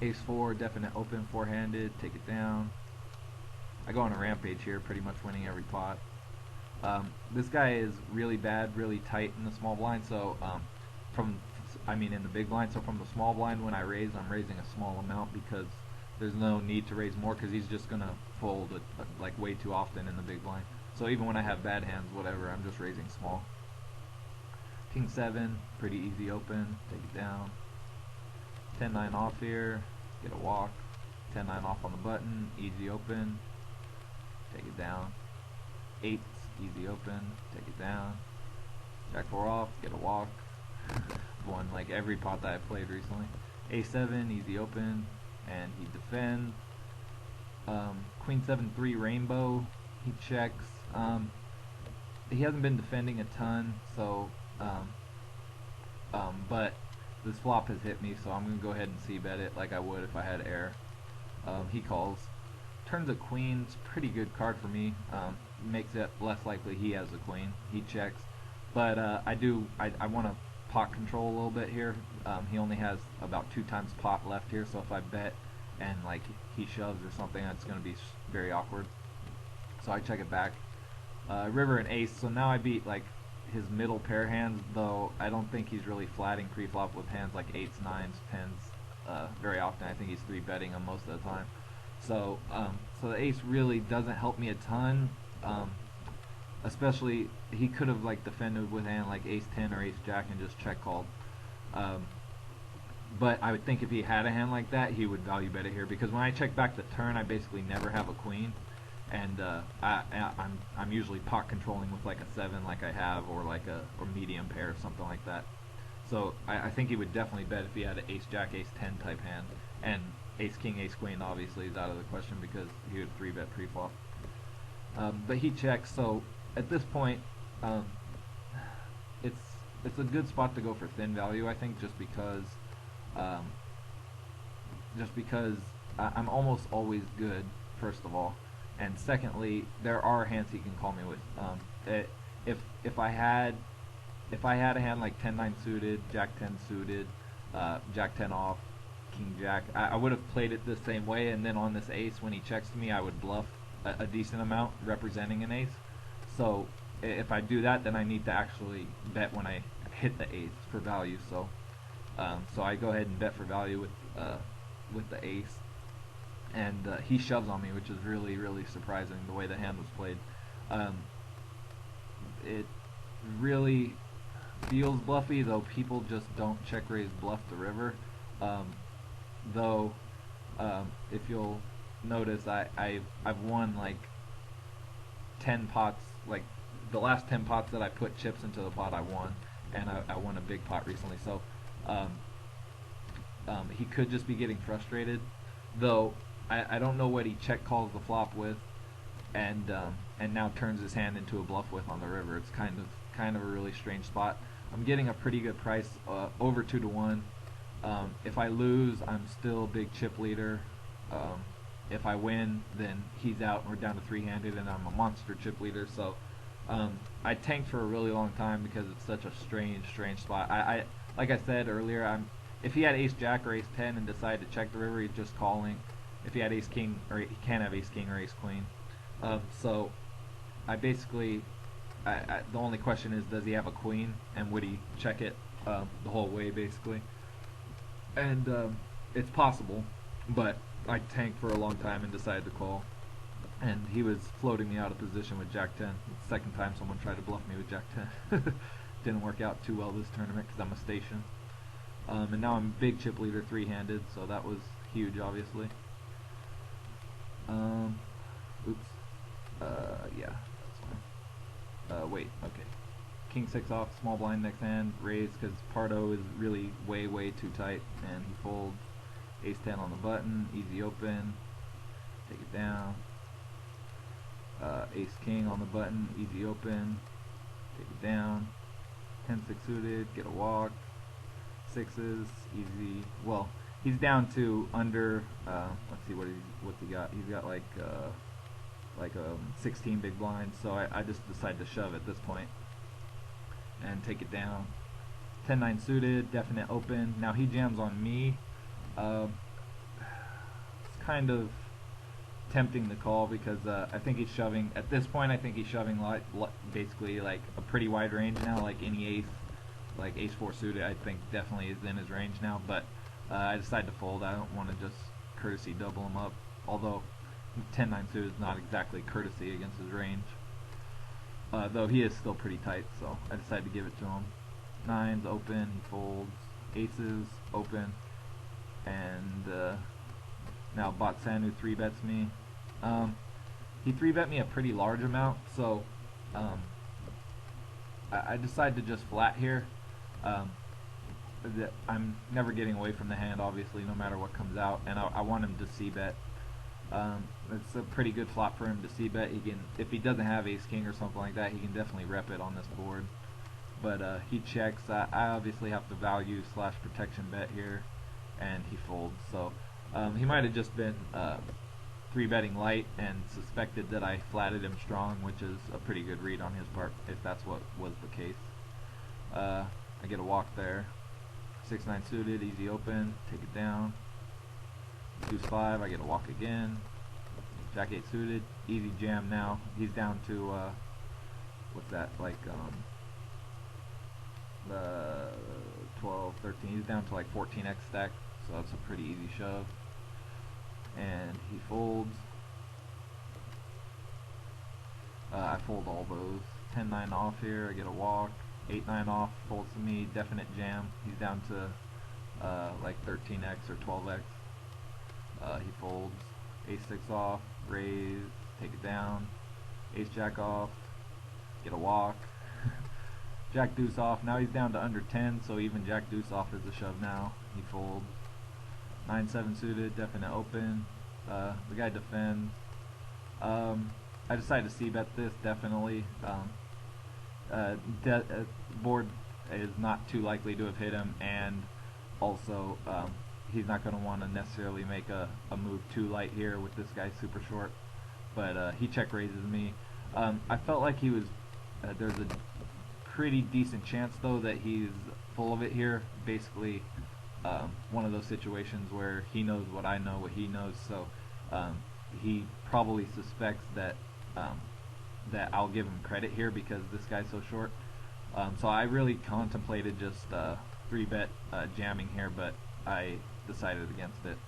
Ace 4, definite open, four-handed, take it down. I go on a rampage here, pretty much winning every pot. This guy is really bad, really tight in the small blind, so from, I mean in the big blind, so from the small blind when I raise, I'm raising a small amount because there's no need to raise more because he's just going to fold like way too often in the big blind. So even when I have bad hands, whatever, I'm just raising small. King 7, pretty easy open, take it down. 10-9 off here, get a walk. 10-9 off on the button, easy open, take it down. 8, easy open, take it down. Jack 4 off, get a walk. Won like every pot that I've played recently. A7, easy open, and he defends. Queen 7-3 rainbow, he checks. He hasn't been defending a ton, so but this flop has hit me, so I'm gonna go ahead and c-bet it like I would if I had air. He calls. Turns a queen, it's a pretty good card for me. Makes it less likely he has a queen. He checks, but I want to pot control a little bit here. He only has about 2 times pot left here, so if I bet and like he shoves or something, that's going to be very awkward. So I check it back. River and ace, so now I beat like his middle pair hands, though I don't think he's really flatting pre-flop with hands like 8s, 9s, 10s very often. I think he's 3-betting them most of the time. So, so the ace really doesn't help me a ton. Especially, he could have like defended with hand like ace 10 or ace jack and just check called. But I would think if he had a hand like that, he would value bet it here because when I check back the turn, I basically never have a queen, and I'm usually pot controlling with like a 7 like I have, or like a medium pair or something like that. So I think he would definitely bet if he had an ace jack, ace 10 type hand, and ace king, ace queen obviously is out of the question because he would 3-bet pre-flop. But he checks, so at this point, um, it's it's a good spot to go for thin value, I think, um, just because I'm almost always good, first of all, and secondly, there are hands he can call me with. If if I had a hand like 10-9 suited, Jack 10 suited, Jack 10 off, King Jack, I would have played it the same way, and then on this ace, when he checks to me, I would bluff a decent amount representing an ace. So if I do that, then I need to actually bet when I hit the ace for value. So I go ahead and bet for value with the ace, and he shoves on me, which is really really surprising the way the hand was played. Um, it really feels bluffy, though people just don't check raise bluff the river. Um, though if you'll notice, I've won like 10 pots, like the last 10 pots that I put chips into the pot I won, and I won a big pot recently. So um, he could just be getting frustrated, though I don't know what he check calls the flop with, and now turns his hand into a bluff with on the river. It's kind of a really strange spot. I'm getting a pretty good price, over 2 to 1. If I lose, I'm still big chip leader. If I win, then he's out and we're down to 3-handed, and I'm a monster chip leader. So I tanked for a really long time because it's such a strange spot. I like I said earlier, if he had ace jack or ace 10 and decided to check the river, he's just calling. If he had ace king, or he can have ace king or ace queen. So I basically, the only question is, does he have a queen, and would he check it the whole way basically? And it's possible, but I tanked for a long time and decided to call. And he was floating me out of position with Jack 10. It's the second time someone tried to bluff me with Jack 10. Didn't work out too well this tournament because I'm a station. And now I'm big chip leader 3-handed, so that was huge, obviously. Oops. Yeah, that's fine. Wait, okay. King 6 off, small blind next hand, raise because Pardo is really way too tight, and he folds. Ace 10 on the button, easy open, take it down. Ace king on the button, easy open, take it down. 10-6 suited, get a walk. 6s, easy. Well, he's down to under. Let's see what's he got. He's got like 16 big blinds. So I just decided to shove at this point and take it down. 10-9 suited, definite open. Now he jams on me. kind of tempting the call because I think he's shoving, at this point I think he's shoving basically like a pretty wide range now, like any ace, like ace 4 suited I think definitely is in his range now, but I decided to fold. I don't want to just courtesy double him up, although 10-9 suited is not exactly courtesy against his range, though he is still pretty tight, so I decided to give it to him. Nines open, he folds, aces open, and now Botsanu 3-bets me. He 3-bet me a pretty large amount, so I decided to just flat here. I'm never getting away from the hand, obviously, no matter what comes out, and I want him to c-bet. It's a pretty good flop for him to c-bet. He can, if he doesn't have ace king or something like that, he can definitely rep it on this board. But he checks. I obviously have to value / protection bet here, and he folds. So he might have just been 3-betting light and suspected that I flatted him strong, which is a pretty good read on his part if that's what was the case. I get a walk there. 6-9 suited, easy open, take it down. Deuce 5, I get a walk again. Jack 8 suited, easy jam now. He's down to what's that, like the 12, 13. He's down to like 14x stack, so that's a pretty easy shove. And he folds. I fold all those. 10-9 off here, I get a walk. 8-9 off, folds to me, definite jam. He's down to like 13x or 12x. He folds. Ace-6 off, raise, take it down. Ace-Jack off, get a walk. Jack-Deuce off, now he's down to under 10, so even Jack-Deuce off is a shove now. He folds. 9-7 suited, definite open. The guy defends. I decided to c-bet this, definitely. Board is not too likely to have hit him, and also he's not going to want to necessarily make a move too light here with this guy super short, but he check raises me. I felt like he was there's a pretty decent chance though that he's full of it here, basically one of those situations where he knows what I know, what he knows, so he probably suspects that that I'll give him credit here because this guy's so short. So I really contemplated just 3-bet jamming here, but I decided against it.